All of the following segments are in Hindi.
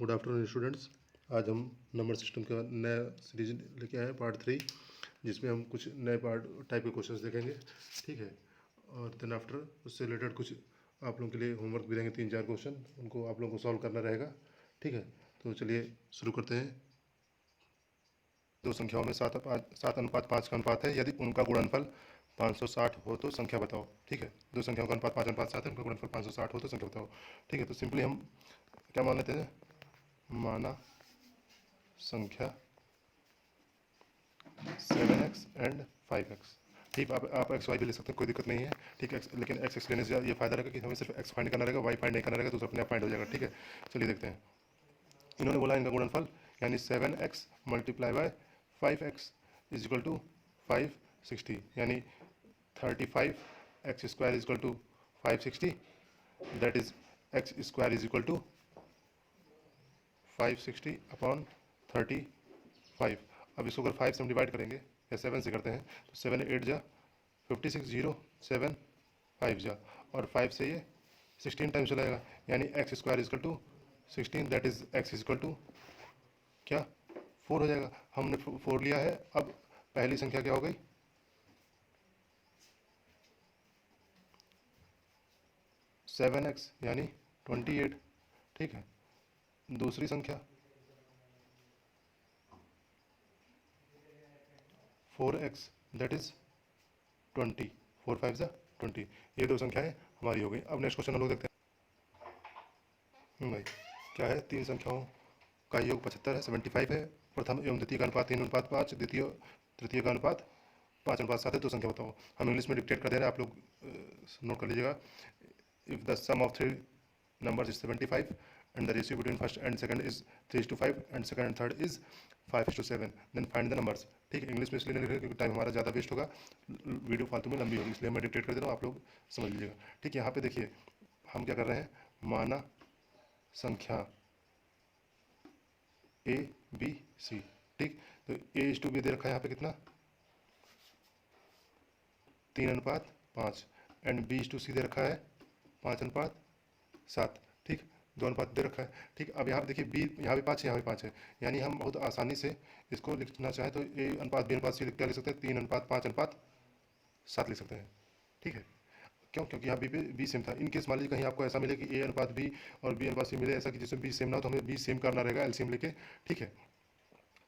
Good afternoon students. आज हम नंबर सिस्टम का नया सीरीज लेके आए हैं पार्ट 3, जिसमें हम कुछ नए पार्ट टाइप के क्वेश्चंस देखेंगे। ठीक है। और देन आफ्टर उससे रिलेटेड कुछ आप लोगों के लिए होमवर्क भी रहेंगे, 3-4 क्वेश्चन, उनको आप लोगों को सॉल्व करना रहेगा। ठीक है। तो चलिए शुरू करते हैं। दो संख्याओं में 7:5 का अनुपात है। यदि उनका गुणनफल 560 हो तो संख्या बताओ। ठीक है। दो संख्याओं का अनुपात 5:7 है, उनका गुणनफल 560 हो तो संख्या बताओ। ठीक है। तो सिंपली हम क्या मान लेते हैं, माना संख्या 7x एंड 5x। ठीक, आप एक्स वाई भी ले सकते हैं, कोई दिक्कत नहीं है। ठीक है। लेकिन एक्स लेने से ये फायदा रहेगा कि हमें सिर्फ एक्स फाइंड करना रहेगा, वाई फाइंड नहीं करना रहेगा, तो अपने आप फाइंड हो जाएगा। ठीक है। चलिए देखते हैं। इन्होंने बोला इनका गुणनफल यानी 7x multiply by 5x is equal to 560, यानी 35x square is equal to 560, that is x square is equal to 560 upon 35। अब इसको अगर 5 से हम डिवाइड करेंगे या 7 से करते हैं तो 7 8 जा 56, 0 7 5 जा, और 5 से ये 16 टाइम्स चला जाएगा, यानी x square is equal to 16, that is x is equal to क्या 4 हो जाएगा। हमने 4 लिया है। अब पहली संख्या क्या हो गई, 7x यानी 28। ठीक है। दूसरी संख्या 4x दैट इज 20, 4 5 जा 20। ये दो संख्याएं हमारी हो गई। अब नेक्स्ट क्वेश्चन हम लोग देखते हैं। भाई क्या है, तीन संख्याओं का योग 75 है, 75 है। प्रथम एवं द्वितीय का अनुपात 3:5, द्वितीय तृतीय का अनुपात 5:7 है। तो संख्या बताओ। हम इंग्लिश में डिक्टेट कर दे रहे हैं, आप लोग नोट कर लीजिएगा। If the sum of three numbers is 75 and the ratio between first and second is 3:5 and second and third is 5:7, then find the numbers। ठीक है। इंग्लिश में इसलिए नहीं लिख रहे क्योंकि टाइम हमारा ज़्यादा वेस्ट होगा, वीडियो फालतू में लंबी होगी, इसलिए मैं डिक्टेट कर दे रहा हूँ, आप लोग समझ लीजिएगा। ठीक है। यहाँ पे देखिए हम क्या कर रहे हैं, माना संख्या ए बी सी। ठीक। तो A:B दे रखा है यहाँ पे कितना, 3:5 एंड B:C दे रखा है 5:7। ठीक। दो अनुपात दे रखा है। ठीक। अब यहाँ पे देखिए बी, यहाँ भी 5 है, यहाँ भी 5 है, यानी हम बहुत आसानी से इसको लिखना चाहें तो A:B:C लिख लिख सकते हैं, 3:5:7 लिख सकते हैं। ठीक है। क्यों, क्योंकि यहाँ बी सेम था। इन केस मान लीजिए कहीं आपको ऐसा मिले कि A:B और B:C मिले, ऐसा कि जिसमें बी सेम ना हो, तो हमें बी सेम करना रहेगा एलसीएम लेके। ठीक है।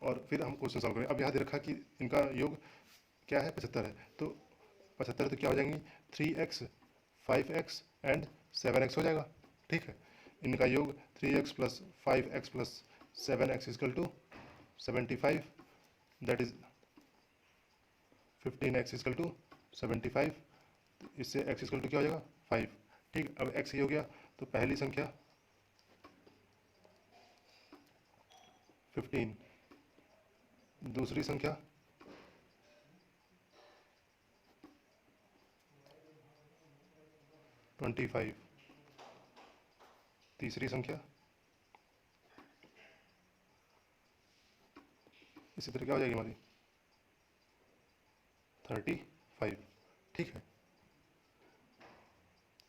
और फिर हम क्वेश्चन सॉल्व करें। अब यहाँ दे रखा कि इनका योग क्या है, 75 है। तो 75 तो क्या हो जाएंगी, 3x 5x एंड 7x हो जाएगा। ठीक है। इनका योग 3x plus 5x plus 7x is equal to 75, that is 15x is equal to 75। इससे x इजकल टू क्या हो जाएगा 5। ठीक। अब x ये हो गया, तो पहली संख्या 15, दूसरी संख्या 25, तीसरी संख्या इसी तरह क्या हो जाएगी हमारी 35। ठीक है।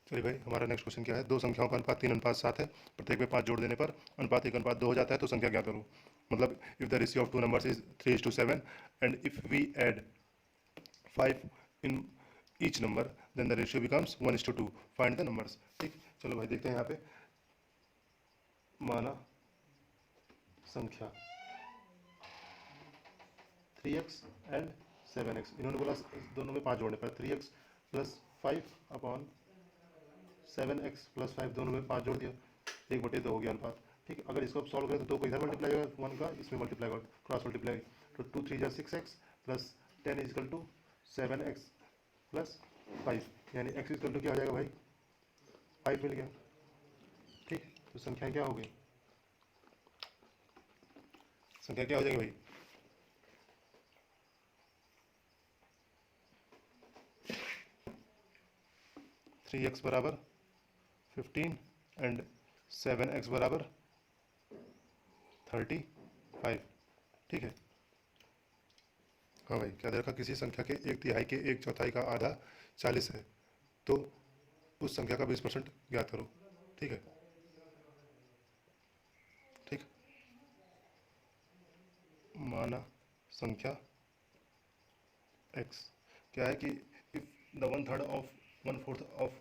चलिए भाई, हमारा नेक्स्ट क्वेश्चन क्या है, दो संख्याओं का अनुपात 3:7 है, प्रत्येक में 5 जोड़ देने पर अनुपात 1:2 हो जाता है, तो संख्या क्या करूँ। मतलब if the ratio of two numbers is 3:7 and if we add 5 in each number then the ratio becomes 1:2, find the numbers. ठीक। चलो भाई देखते हैं। यहाँ पे माना संख्या 3x एंड 7x, इन्होंने बोला दोनों में 5 जोड़ने पर 3x plus 5 upon 7x plus 5, दोनों में 5 जोड़ दिया, 1/2 हो गया अनुपात। ठीक। अगर इसको आप सॉल्व करें तो 2 को इधर मल्टीप्लाई होगा, 1 का इसमें मल्टीप्लाई होगा, क्रॉस मल्टीप्लाई, तो 2 3 जा 6x plus 10 is equal to 7x plus 5, यानी x इजकल टू क्या हो जाएगा भाई 5 मिल गया। ठीक। तो संख्या क्या हो गई, संख्या क्या हो जाएगी भाई 3x बराबर 15 एंड 7x बराबर 35। ठीक है। हाँ भाई, क्या दे रखा, किसी संख्या के 1/3 के 1/4 का आधा 40 है, तो उस संख्या का 20% ज्ञात करो। ठीक है। ठीक। माना संख्या x। क्या है कि if the one third of one fourth of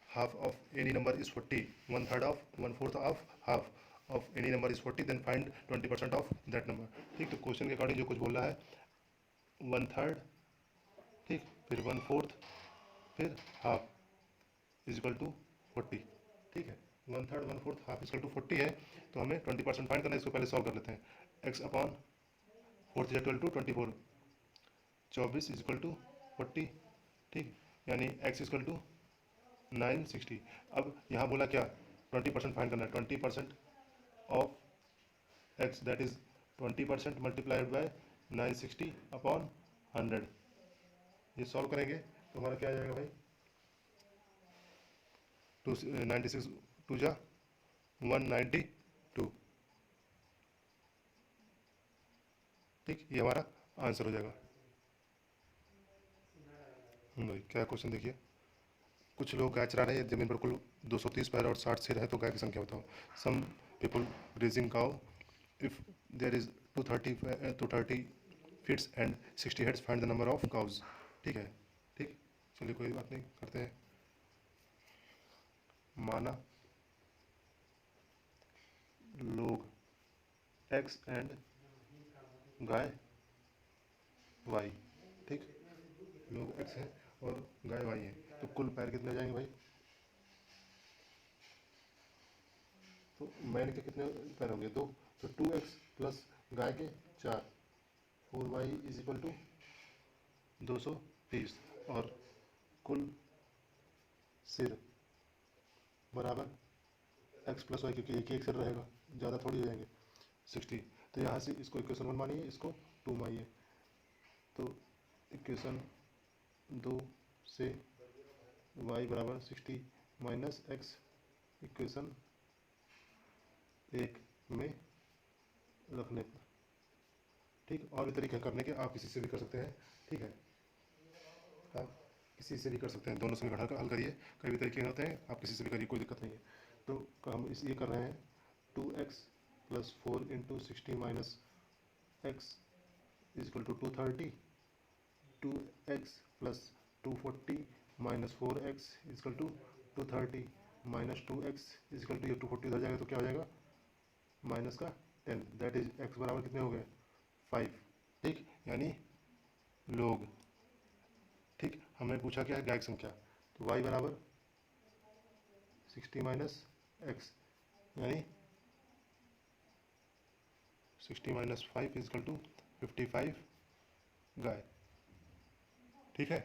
half of any number is 40, one third of one fourth of half of any number is 40, then find 20% of that number. ठीक, तो क्वेश्चन के अकॉर्डिंग जो कुछ बोल रहा है, वन थर्ड, ठीक, फिर वन फोर्थ, फिर हाफ इज इक्वल टू 40। ठीक है, one third one fourth half is equal to 40 है, तो हमें 20% फाइंड करना है। इसको पहले सॉल्व कर लेते हैं। x upon fourth is equal to 24, 24 is equal to 40। ठीक, यानी x इज इक्वल टू 960। अब यहाँ बोला क्या, 20% फाइंड करना है। 20% of x, that is 20% multiplied by 960 upon 100। ये सॉल्व करेंगे तो हमारा क्या आ जाएगा भाई, 96 टू जा 192। ठीक, ये हमारा आंसर हो जाएगा। भाई क्या क्वेश्चन देखिए, कुछ लोग गाय चरा रहे हैं जमीन पर, कुल 230 पैर और 60 सिर है, तो गाय की संख्या बताओ। Some people grazing cow, if there is 230 feets and 60 heads, find the number of cows. ठीक है, ठीक, चलिए कोई बात नहीं, करते हैं। माना लोग एक्स एंड गाय वाई। ठीक, लोग एक्स हैं और गाय वाई है, तो कुल पैर कितने हो जाएंगे भाई, तो मैन के कितने पैर होंगे, दो, तो 2x प्लस गाय के 4, 4y इज इक्वल टू 230, और कुल सिर बराबर x प्लस वाई, क्योंकि एक ही एक सिर रहेगा, ज़्यादा थोड़ी हो जाएंगे, 60। तो यहाँ से इसको इक्वेशन 1 मानिए, इसको 2 मानिए, तो इक्वेशन 2 से y बराबर 60 माइनस x इक्वेशन 1 में रखने पर। ठीक, और भी तरीके करने के, आप किसी से भी कर सकते हैं। ठीक है, आप किसी से भी कर सकते हैं, दोनों समीकरण का हल करिए, कई भी तरीके होते हैं, आप किसी से भी करिए, कोई दिक्कत नहीं है। तो हम इस ये कर रहे हैं, 2x plus 4 into 60 minus x is equal to 230, 2x plus 240 minus 4x is equal to 230 minus 2x is equal to, ये 240 इधर जाएगा तो क्या हो जाएगा, माइनस का 10, दैट इज x बराबर कितने हो गए, 5। ठीक, यानी लोग। ठीक, हमें पूछा क्या है, गाय की संख्या, तो y बराबर 60 माइनस एक्स, यानी 60 माइनस 5 इज इक्वल टू 55 गाय। ठीक है,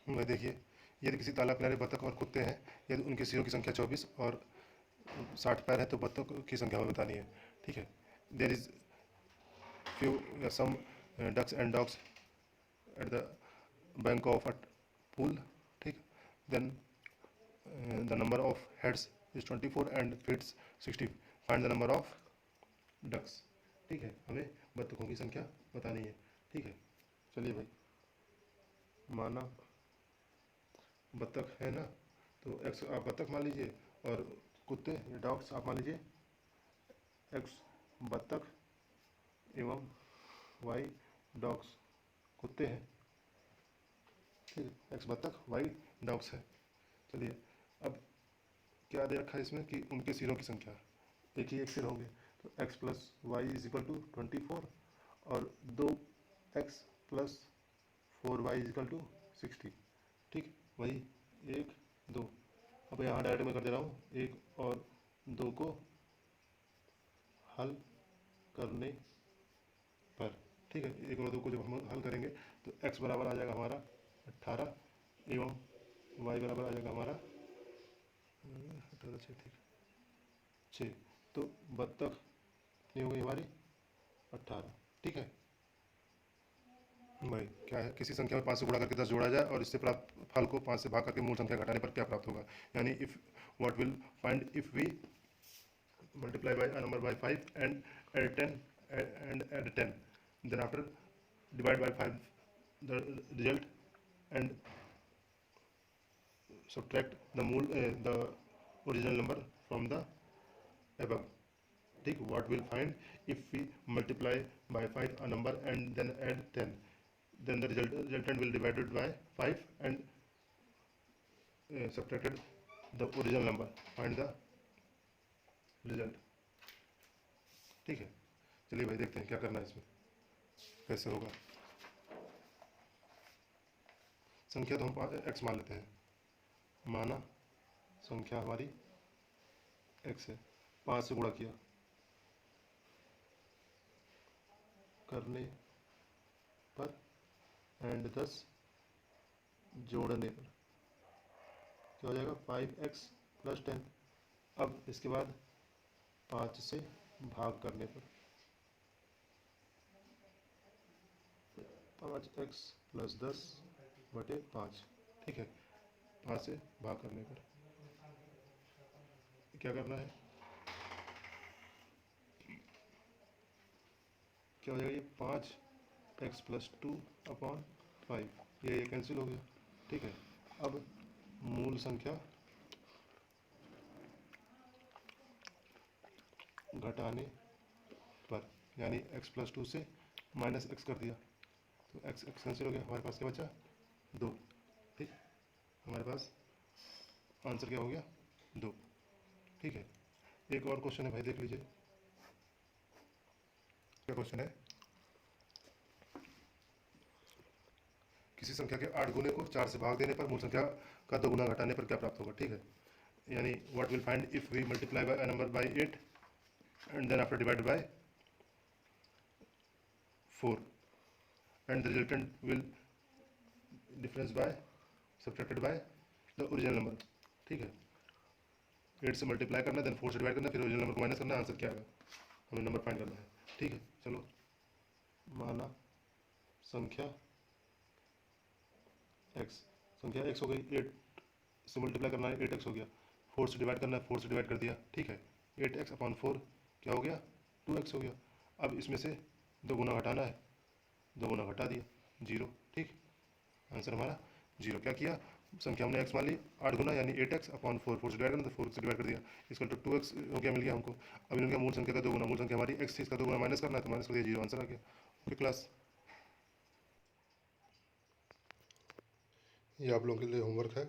मैं देखिए, यदि किसी तालाब किनारे बतख और कुत्ते हैं, यदि उनके सिरों की संख्या 24 और 60 पैर है, तो बतख की संख्या हमें बतानी है। ठीक है, there is few some ducks and dogs at the bank of a pool. ठीक, then the number of heads is 24 and feet 60, find the number of ducks। ठीक है, हमें बत्तखों की संख्या बतानी है। ठीक है, चलिए भाई, माना बत्तख है ना, तो एक्स आप बत्तख मान लीजिए, और कुत्ते डॉग्स आप मान लीजिए, एक्स बत्तख एवं वाई डॉग्स कुत्ते हैं। ठीक है, एक्स बत्तख वाई डॉग्स है। चलिए, अब क्या दे रखा है इसमें कि उनके सिरों की संख्या, एक ही एक सिर होंगे, तो x plus y is equal to 24, और 2x plus 4y is equal to 60। ठीक, वही 1 2, अब यहाँ डायरेक्ट में कर दे रहा हूँ, 1 और 2 को हल करने पर। ठीक है, 1 और 2 को जब हम हल करेंगे तो x बराबर आ जाएगा हमारा 18 एवं y बराबर आ जाएगा हमारा 18 6, ठीक 6, तो बत्तख कितनी हो गई हमारी 18। ठीक है भाई, क्या है, किसी संख्या में 5 से गुणा करके 10 जोड़ा जाए और इससे प्राप्त फल को 5 से भाग करके मूल संख्या घटाने पर क्या प्राप्त होगा, यानी if what will find if we multiply by a number by 5 and add 10 and add 10, then after divide by 5 the result and subtract the original number from the above। ठीक, what will find if we multiply by 5 a number and then add 10, then the resultant will divided by 5 and subtracted the original number, find the result। ठीक है, चलिए भाई देखते हैं क्या करना है इसमें, कैसे होगा। संख्या तो हम x मान लेते हैं, माना संख्या हमारी x है, 5 से गुणा किया, करने पर एंड 10 जोड़ने पर क्या हो जाएगा 5x + 10। अब इसके बाद 5 से भाग करने पर 5x + 10/5, ठीक है। 5 से भाग करने पर क्या करना है, क्या हो जाएगा ये 5x + 2/5, ये कैंसिल हो गया, ठीक है। अब मूल संख्या घटाने पर, यानी x + 2 से -x कर दिया तो x कैंसिल हो गया, हमारे पास क्या बचा 2, ठीक। हमारे पास आंसर क्या हो गया 2, ठीक है। एक और क्वेश्चन है भाई, देख लीजिए क्या क्वेश्चन है। किसी संख्या के 8 गुने को 4 से भाग देने पर मूल संख्या का 2 गुना घटाने पर क्या प्राप्त होगा, ठीक है। यानी what will find if we multiply by a number by 8 and then after divide by 4 and the resultant will difference by subtracted by the original number, ठीक है। 8 से मल्टीप्लाई करना, देन 4 से डिवाइड करना, फिर ओरिजिनल नंबर को माइनस करना, आंसर क्या आएगा, हमें नंबर फाइंड करना है, ठीक है। चलो, माना संख्या x, संख्या x हो गई, 8 से मल्टीप्लाई करना है 8x हो गया, 4 से डिवाइड करना है 4 से डिवाइड कर दिया, ठीक है। 8x/4 क्या हो गया 2x हो गया। अब इसमें से 2 गुना घटाना है, 2 गुना घटा दिया 0, ठीक। आंसर हमारा 0। क्या किया, संख्या हमने x मान ली 8 गुना यानी 8x/4, 4 से डिवाइड करना तो 4 से डिवाइड कर दिया, इसका तो 2x हो गया, मिल गया हमको। अब इनका मूल संख्या का 2 गुना, मूल संख्या हमारी x थी, इसका 2 गुना माइनस करना है तो माइनस कर दिया, 0 आंसर आ गया। ओके क्लास, ये आप लोगों के लिए होमवर्क है,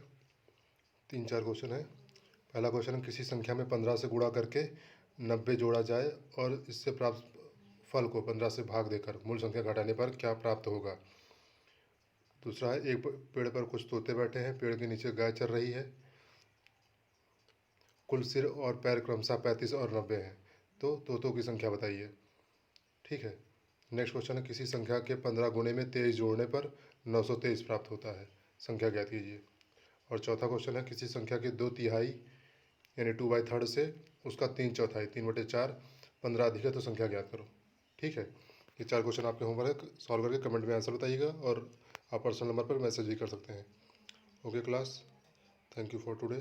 3-4 क्वेश्चन है। पहला क्वेश्चन है, किसी संख्या में 15 से गुणा करके 90 जोड़ा जाए और इससे प्राप्त फल को 15 से भाग देकर मूल संख्या घटाने पर क्या प्राप्त होगा। दूसरा है, एक पेड़ पर कुछ तोते बैठे हैं, पेड़ के नीचे गाय चर रही है, कुल सिर और पैर क्रमशः 35 और 90 हैं, तो तोतों की संख्या बताइए, ठीक है। नेक्स्ट क्वेश्चन है, किसी संख्या के 15 गुणे में 23 जोड़ने पर 923 प्राप्त होता है, संख्या ज्ञात कीजिए। और चौथा क्वेश्चन है, किसी संख्या के 2/3 यानी 2/3 से उसका 3/4 3/4 15 अधिक है तो संख्या ज्ञात करो, ठीक है। ये 4 क्वेश्चन आपके होमवर्क है, सॉल्व करके कमेंट में आंसर बताइएगा और आप पर्सनल नंबर पर मैसेज भी कर सकते हैं। Okay class, thank you for today.